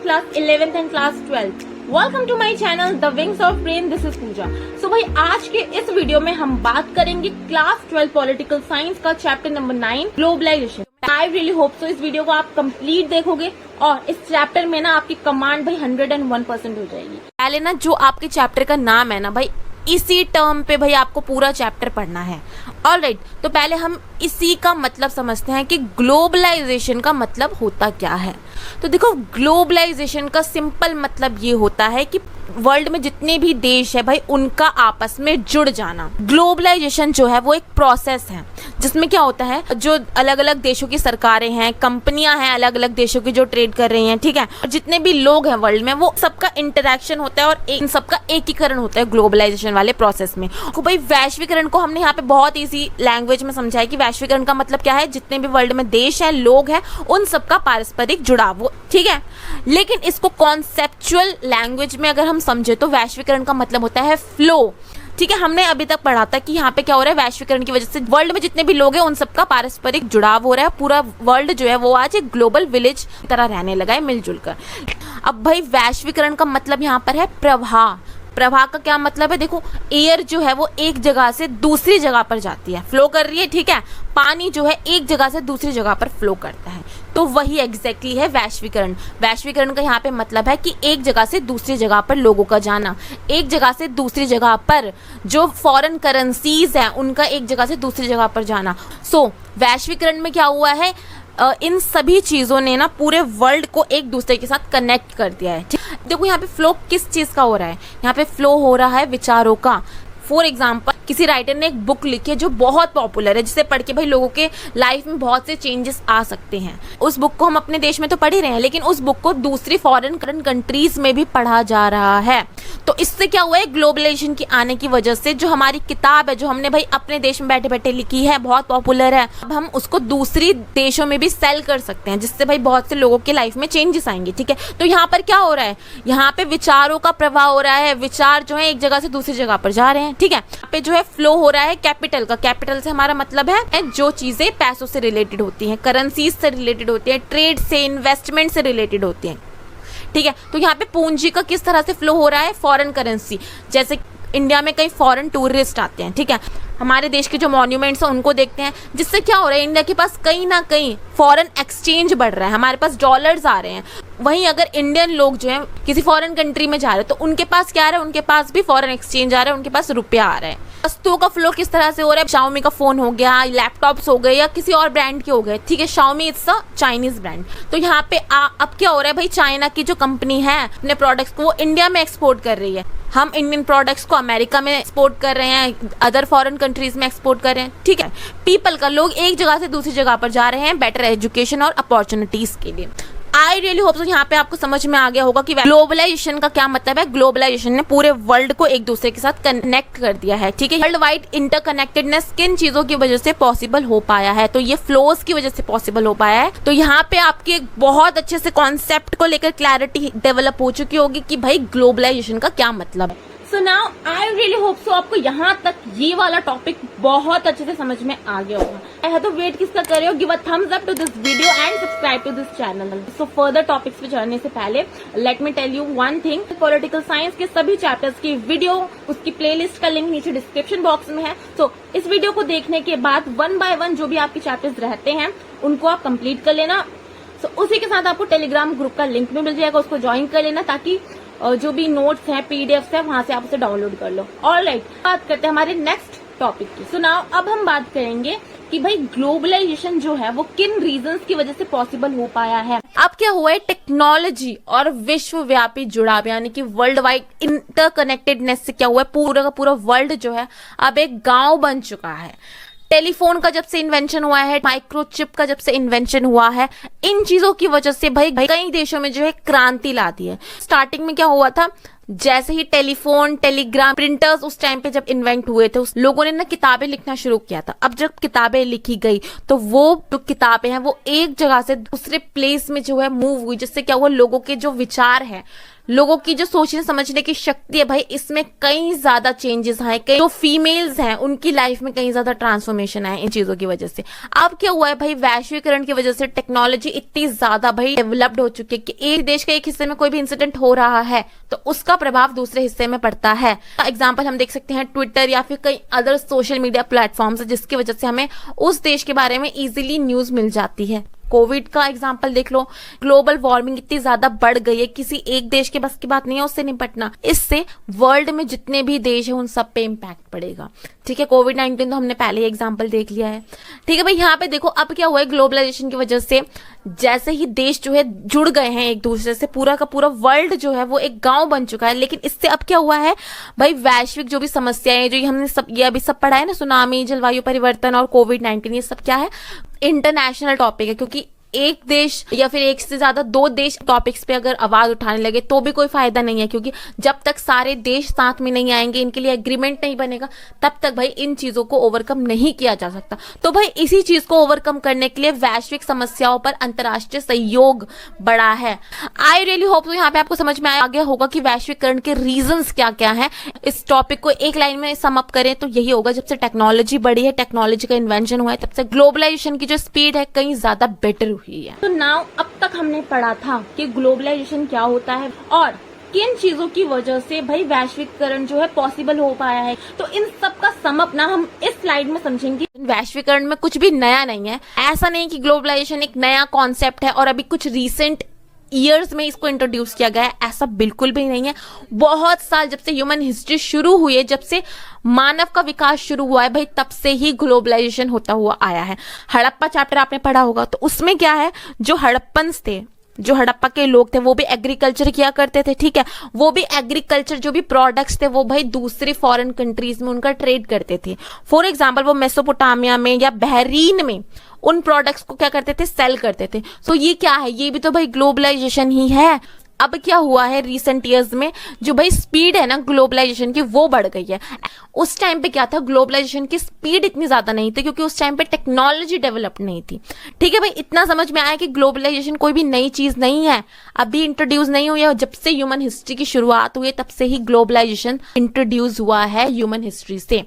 class 11th and class 12th. Welcome to my channel The Wings of Brain. This is Pooja. So भाई आज के इस video में हम बात करेंगे क्लास 12 पॉलिटिकल साइंस का chapter number 9 globalisation. I really hope so इस वीडियो को आप कंप्लीट देखोगे और इस चैप्टर में ना आपकी कमांड भाई 101% हो जाएगी. पहले ना जो आपके चैप्टर का नाम है ना भाई, इसी टर्म पे भाई आपको पूरा चैप्टर पढ़ना है. ऑलराइट, तो पहले हम इसी का मतलब समझते हैं कि ग्लोबलाइजेशन का मतलब होता क्या है. तो देखो, ग्लोबलाइजेशन का सिंपल मतलब ये होता है कि वर्ल्ड में जितने भी देश है भाई उनका आपस में जुड़ जाना. ग्लोबलाइजेशन जो है वो एक प्रोसेस है जिसमें क्या होता है, जो अलग अलग देशों की सरकारें हैं, कंपनियां हैं अलग अलग देशों की जो ट्रेड कर रही हैं, ठीक है, और जितने भी लोग हैं वर्ल्ड में वो सबका इंटरेक्शन होता है और इन सबका एकीकरण होता है ग्लोबलाइजेशन वाले प्रोसेस में. तो भाई वैश्वीकरण को हमने यहाँ पे बहुत ईजी लैंग्वेज में समझा है कि वैश्वीकरण का मतलब क्या है, जितने भी वर्ल्ड में देश हैं, लोग हैं, उन सबका पारस्परिक जुड़ाव, ठीक है. लेकिन इसको कॉन्सेप्चुअल लैंग्वेज में अगर हम समझे तो वैश्वीकरण का मतलब होता है फ्लो. ठीक है, हमने अभी तक पढ़ा था कि यहाँ पे क्या हो रहा है, वैश्वीकरण की वजह से वर्ल्ड में जितने भी लोग हैं उन सबका पारस्परिक जुड़ाव हो रहा है. पूरा वर्ल्ड जो है वो आज एक ग्लोबल विलेज की तरह रहने लगा है मिलजुल कर. अब भाई वैश्वीकरण का मतलब यहाँ पर है प्रवाह. प्रवाह का क्या मतलब है, देखो एयर जो है वो एक जगह से दूसरी जगह पर जाती है, फ्लो कर रही है, ठीक है. पानी जो है एक जगह से दूसरी जगह पर फ्लो करता है. तो वही एग्जैक्टली है वैश्वीकरण. वैश्वीकरण का यहाँ पे मतलब है कि एक जगह से दूसरी जगह पर लोगों का जाना, एक जगह से दूसरी जगह पर जो फॉरेन करेंसीज हैं उनका एक जगह से दूसरी जगह पर जाना. सो वैश्वीकरण में क्या हुआ है, इन सभी चीज़ों ने ना पूरे वर्ल्ड को एक दूसरे के साथ कनेक्ट कर दिया है. देखो यहाँ पे फ्लो किस चीज़ का हो रहा है, यहाँ पे फ्लो हो रहा है विचारों का. फॉर एग्जाम्पल, किसी राइटर ने एक बुक लिखी है जो बहुत पॉपुलर है, जिसे पढ़ के भाई लोगों के लाइफ में बहुत से चेंजेस आ सकते हैं. उस बुक को हम अपने देश में तो पढ़ ही रहे हैं, लेकिन उस बुक को दूसरी फॉरेन कंट्रीज में भी पढ़ा जा रहा है. तो इससे क्या हुआ है, ग्लोबलाइजेशन की आने की वजह से जो हमारी किताब है, जो हमने भाई अपने देश में बैठे बैठे लिखी है, बहुत पॉपुलर है, अब हम उसको दूसरी देशों में भी सेल कर सकते हैं, जिससे भाई बहुत से लोगों के लाइफ में चेंजेस आएंगे. ठीक है, तो यहाँ पर क्या हो रहा है, यहाँ पे विचारों का प्रवाह हो रहा है. विचार जो है एक जगह से दूसरी जगह पर जा रहे हैं, ठीक है. यहाँ पे जो है फ्लो हो रहा है कैपिटल का. कैपिटल से हमारा मतलब है जो चीजें पैसों से रिलेटेड होती हैं, करेंसीज से रिलेटेड होती है, ट्रेड से, इन्वेस्टमेंट से रिलेटेड होती हैं, ठीक है. तो यहाँ पे पूंजी का किस तरह से फ्लो हो रहा है, फॉरेन करेंसी. जैसे इंडिया में कई फॉरेन टूरिस्ट आते हैं, ठीक है, हमारे देश के जो मॉन्यूमेंट्स हैं उनको देखते हैं, जिससे क्या हो रहा है, इंडिया के पास कहीं ना कहीं फॉरेन एक्सचेंज बढ़ रहा है, हमारे पास डॉलर्स आ रहे हैं. वहीं अगर इंडियन लोग जो हैं किसी फॉरेन कंट्री में जा रहे हैं तो उनके पास क्या आ रहा है, उनके पास भी फॉरेन एक्सचेंज आ रहा है, उनके पास रुपया आ रहा है. वस्तुओं का फ्लो किस तरह से हो रहा है, Xiaomi का फोन हो गया, लैपटॉप्स हो गए या किसी और ब्रांड के हो गए, ठीक है. Xiaomi it's a Chinese brand. तो यहाँ पे अब क्या हो रहा है भाई, चाइना की जो कंपनी है अपने प्रोडक्ट्स को वो इंडिया में एक्सपोर्ट कर रही है. हम इंडियन प्रोडक्ट्स को अमेरिका में एक्सपोर्ट कर रहे हैं, अदर फॉरेन कंट्रीज में एक्सपोर्ट कर रहे हैं, ठीक है. पीपल का, लोग एक जगह से दूसरी जगह पर जा रहे हैं बेटर एजुकेशन और अपॉर्चुनिटीज के लिए. आई रियली होप सो यहाँ पे आपको समझ में आ गया होगा कि ग्लोबलाइजेशन का क्या मतलब है. ग्लोबलाइजेशन ने पूरे वर्ल्ड को एक दूसरे के साथ कनेक्ट कर दिया है, ठीक है. वर्ल्ड वाइड इंटरकनेक्टेडनेस किन चीजों की वजह से पॉसिबल हो पाया है, तो ये फ्लोज की वजह से पॉसिबल हो पाया है. तो यहाँ पे आपके एक बहुत अच्छे से कॉन्सेप्ट को लेकर क्लैरिटी डेवलप हो चुकी होगी कि भाई ग्लोबलाइजेशन का क्या मतलब है. So now I really hope सो आपको यहाँ तक ये वाला टॉपिक बहुत अच्छे से समझ में आ गया होगा. आई हैव तो वेट किसका कर रहे हो, give a thumbs up to this video and subscribe to this channel. So further topics पे चढ़ने से पहले let me tell you one thing, political science के सभी चैप्टर्स की वीडियो, उसकी प्लेलिस्ट का लिंक नीचे डिस्क्रिप्शन बॉक्स में है. तो इस वीडियो को देखने के बाद वन बाय वन जो भी आपके चैप्टर्स रहते हैं उनको आप कंप्लीट कर लेना. सो उसी के साथ आपको टेलीग्राम ग्रुप का लिंक भी मिल जाएगा, उसको ज्वाइन कर लेना ताकि जो भी नोट्स हैं, पीडीएफ है, वहां से आप उसे डाउनलोड कर लो. ऑलराइट, बात करते हैं हमारे नेक्स्ट टॉपिक की. सो नाउ अब हम बात करेंगे कि भाई ग्लोबलाइजेशन जो है वो किन रीजंस की वजह से पॉसिबल हो पाया है. अब क्या हुआ है, टेक्नोलॉजी और विश्वव्यापी जुड़ाव यानी कि वर्ल्ड वाइड इंटरकनेक्टेडनेस से क्या हुआ है, पूरा का पूरा वर्ल्ड जो है अब एक गांव बन चुका है. टेलीफोन का जब से इन्वेंशन हुआ है, माइक्रोचिप का जब से इन्वेंशन हुआ है, इन चीजों की वजह से भाई कई देशों में जो है क्रांति ला दी है. स्टार्टिंग में क्या हुआ था, जैसे ही टेलीफोन, टेलीग्राम, प्रिंटर्स उस टाइम पे जब इन्वेंट हुए थे, उस लोगों ने ना किताबें लिखना शुरू किया था। अब जब किताबें लिखी गई तो वो जो किताबें हैं वो एक जगह से दूसरे प्लेस में जो है मूव हुई, जिससे क्या हुआ, लोगों के जो विचार है, लोगों की जो सोचने समझने की शक्ति है भाई, इसमें कई ज्यादा चेंजेस आए। कई जो फीमेल्स हैं उनकी लाइफ में कई ज्यादा ट्रांसफॉर्मेशन आए इन चीजों की वजह से। अब क्या हुआ है भाई, वैश्वीकरण की वजह से टेक्नोलॉजी इतनी ज्यादा भाई डेवलप्ड हो चुकी है कि एक देश के एक हिस्से में कोई भी इंसिडेंट हो रहा है तो उसका प्रभाव दूसरे हिस्से में पड़ता है। एग्जाम्पल हम देख सकते हैं ट्विटर या फिर कई अदर सोशल मीडिया प्लेटफॉर्म्स, जिसकी वजह से हमें उस देश के बारे में इजीली न्यूज मिल जाती है। कोविड का एग्जाम्पल देख लो, ग्लोबल वार्मिंग इतनी ज्यादा बढ़ गई है, किसी एक देश के बस की बात नहीं है उससे निपटना। इससे वर्ल्ड में जितने भी देश है उन सब पे इम्पैक्ट पड़ेगा। ठीक है, कोविड-19 तो हमने पहले ही एग्जाम्पल देख लिया है। ठीक है भाई, यहाँ पे देखो अब क्या हुआ है, ग्लोबलाइजेशन की वजह से जैसे ही देश जो है जुड़ गए हैं एक दूसरे से, पूरा का पूरा वर्ल्ड जो है वो एक गांव बन चुका है। लेकिन इससे अब क्या हुआ है भाई, वैश्विक जो भी समस्याएं जो हमने सब ये अभी सब पढ़ा है ना, सुनामी, जलवायु परिवर्तन और कोविड-19, ये सब क्या है, इंटरनेशनल टॉपिक है। क्योंकि एक देश या फिर एक से ज्यादा दो देश टॉपिक्स पे अगर आवाज उठाने लगे तो भी कोई फायदा नहीं है, क्योंकि जब तक सारे देश साथ में नहीं आएंगे, इनके लिए एग्रीमेंट नहीं बनेगा, तब तक भाई इन चीजों को ओवरकम नहीं किया जा सकता। तो भाई इसी चीज को ओवरकम करने के लिए वैश्विक समस्याओं पर अंतर्राष्ट्रीय सहयोग बढ़ा है। आई रियली होप तो यहाँ पे आपको समझ में आ गया होगा कि वैश्वीकरण के रीजंस क्या क्या है। इस टॉपिक को एक लाइन में सम अप करें तो यही होगा, जब से टेक्नोलॉजी बढ़ी है, टेक्नोलॉजी का इन्वेंशन हुआ है, तब से ग्लोबलाइजेशन की जो स्पीड है कहीं ज्यादा बेटर हुई है। तो नाउ अब तक हमने पढ़ा था कि ग्लोबलाइजेशन क्या होता है और किन चीजों की वजह से भाई वैश्वीकरण जो है पॉसिबल हो पाया है। तो इन सब का सम अप ना हम इस स्लाइड में समझेंगे। वैश्वीकरण में कुछ भी नया नहीं है, ऐसा नहीं कि ग्लोबलाइजेशन एक नया कॉन्सेप्ट है और अभी कुछ रीसेंट ईयर्स में इसको इंट्रोड्यूस किया गया है, ऐसा बिल्कुल भी नहीं है। बहुत साल जब से ह्यूमन हिस्ट्री शुरू हुई है, जब से मानव का विकास शुरू हुआ है भाई, तब से ही ग्लोबलाइजेशन होता हुआ आया है। हड़प्पा चैप्टर आपने पढ़ा होगा, तो उसमें क्या है, जो हड़प्पन्स थे, जो हड़प्पा के लोग थे, वो भी एग्रीकल्चर किया करते थे। ठीक है, वो भी एग्रीकल्चर जो भी प्रोडक्ट्स थे वो भाई दूसरे फॉरेन कंट्रीज में उनका ट्रेड करते थे। फॉर एग्जांपल वो मेसोपोटामिया में या बहरीन में उन प्रोडक्ट्स को क्या करते थे, सेल करते थे। सो ये क्या है, ये भी तो भाई ग्लोबलाइजेशन ही है। अब क्या हुआ है रिसेंट ईयर्स में, जो भाई स्पीड है ना ग्लोबलाइजेशन की वो बढ़ गई है। उस टाइम पे क्या था, ग्लोबलाइजेशन की स्पीड इतनी ज्यादा नहीं थी क्योंकि उस टाइम पे टेक्नोलॉजी डेवलप नहीं थी। ठीक है भाई, इतना समझ में आया कि ग्लोबलाइजेशन कोई भी नई चीज नहीं है, अभी इंट्रोड्यूस नहीं हुई है। जब से ह्यूमन हिस्ट्री की शुरुआत हुई है तब से ही ग्लोबलाइजेशन इंट्रोड्यूस हुआ है ह्यूमन हिस्ट्री से।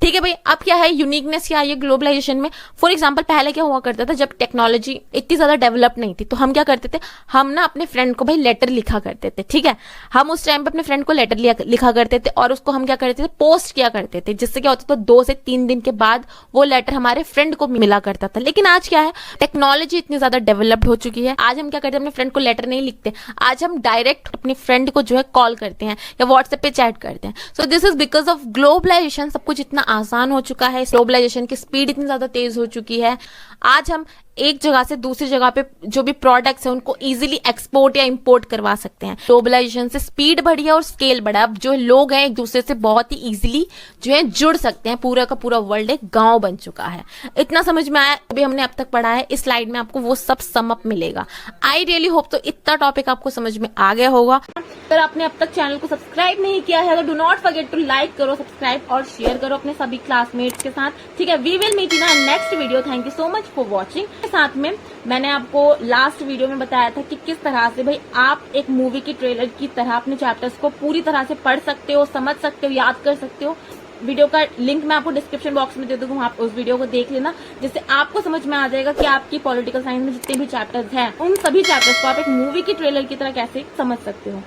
ठीक है भाई, अब क्या है, यूनिकनेस क्या है ग्लोबलाइजेशन में। फॉर एग्जांपल पहले क्या हुआ करता था, जब टेक्नोलॉजी इतनी ज्यादा डेवलप नहीं थी तो हम क्या करते थे, हम ना अपने फ्रेंड को भाई लेटर लिखा करते थे। ठीक है, हम उस टाइम पे अपने फ्रेंड को लेटर लिखा करते थे और उसको हम क्या करते थे, पोस्ट किया करते थे, जिससे क्या होता था 2 से 3 दिन के बाद वो लेटर हमारे फ्रेंड को मिला करता था। लेकिन आज क्या है, टेक्नोलॉजी इतनी ज्यादा डेवलप्ड हो चुकी है, आज हम क्या करते हैं, अपने फ्रेंड को लेटर नहीं लिखते, आज हम डायरेक्ट अपने फ्रेंड को जो है कॉल करते हैं या व्हाट्सएप पे चैट करते हैं। So this is because of globalisation. सब कुछ इतना आसान हो चुका है, ग्लोबलाइजेशन की स्पीड इतनी ज्यादा तेज हो चुकी है, आज हम एक जगह से दूसरी जगह पे जो भी प्रोडक्ट्स हैं उनको इजीली एक्सपोर्ट या इंपोर्ट करवा सकते हैं। ग्लोबलाइजेशन से स्पीड बढ़ी है और स्केल बढ़ा। अब जो लोग हैं एक दूसरे से बहुत ही इजीली जो है जुड़ सकते हैं, पूरा का पूरा वर्ल्ड एक गांव बन चुका है। इतना समझ में आया, अभी हमने अब तक पढ़ा है, इस स्लाइड में आपको वो सब सम अप मिलेगा। आई रियली होप तो इतना टॉपिक आपको समझ में आ गया होगा। अगर आपने अब तक चैनल को सब्सक्राइब नहीं किया है तो do not forget to like करो, सब्सक्राइब और शेयर करो अपने सभी क्लासमेट्स के साथ। ठीक है, we will meet in our next video. Thank you so much for watching. साथ में मैंने आपको लास्ट वीडियो में बताया था कि किस तरह से भाई आप एक मूवी की ट्रेलर की तरह अपने चैप्टर्स को पूरी तरह से पढ़ सकते हो, समझ सकते हो, याद कर सकते हो। वीडियो का लिंक मैं आपको डिस्क्रिप्शन बॉक्स में दे दूंगा, आप उस वीडियो को देख लेना, जिससे आपको समझ में आ जाएगा कि आपकी पॉलिटिकल साइंस में जितने भी चैप्टर्स हैं उन सभी चैप्टर्स को आप एक मूवी की ट्रेलर की तरह कैसे समझ सकते हो।